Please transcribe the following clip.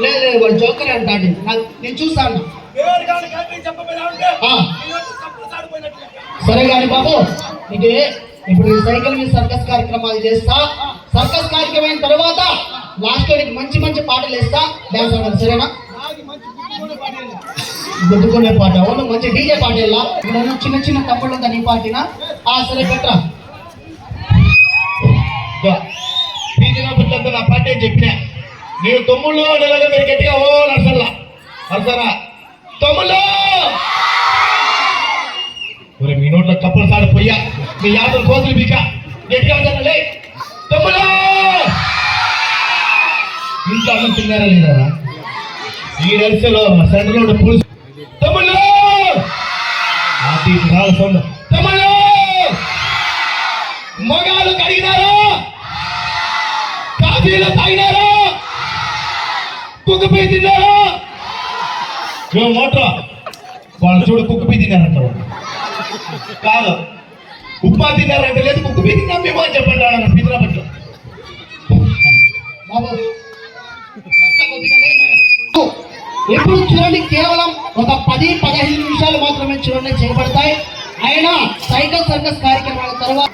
లేదు లేదు వాడు జోకర్ అంటాడు. నేను చూస్తాను. సరే కానీ బాబు నీకు ఇప్పుడు ఈ సైకిల్ మీద సర్కస్ కార్యక్రమాలు చేస్తా. సర్కస్ కార్యక్రమం అయిన తర్వాత లాస్ట్ నీకు మంచి మంచి పాటలు వేస్తా. డాన్స్ ఆడాలి సరేనా? గుద్దుకునే పాట అవును మంచి డీజే పాట ఇలా ఇక్కడ చిన్న చిన్న తమ్ముళ్ళు ఉందా నీ పాటినా? సరే పెట్టరా నా పాట చెప్పినా నేను తమ్ముళ్ళు నెలగా మీరు గట్టిగా ఓ నర్సల్లా నర్సరా తమ్ముళ్ళు మీ నోట్లో కప్పులు సార్ పొయ్యా మీ యాదవ కోతులు బిక గట్టిగా ఉండాలి తమ్ముళ్ళు. ఇంట్లో అన్నం తిన్నారా లేదా? ఈ నర్సలో సెంటర్లో పులుసు తమ్ముళ్ళు తమ్ముళ్ళు మగాలు కడిగినారు, కాఫీలు తాగినారు, కుక్కపై తిన్నారు. మోటో వాళ్ళు చూడు కుక్కపై తిన్నారంట. కాదు ఉప్మా తిన్నారంటే లేదు కుక్కపై తిన్నా మేము అని చెప్పండి అన్న పిల్లల పట్ల. బాబు ఎప్పుడు చూడండి కేవలం ఒక 10-15 నిమిషాలు మాత్రమే చూడండి చేయబడతాయి. అయినా సైకిల్ సర్కస్ కార్యక్రమాల తర్వాత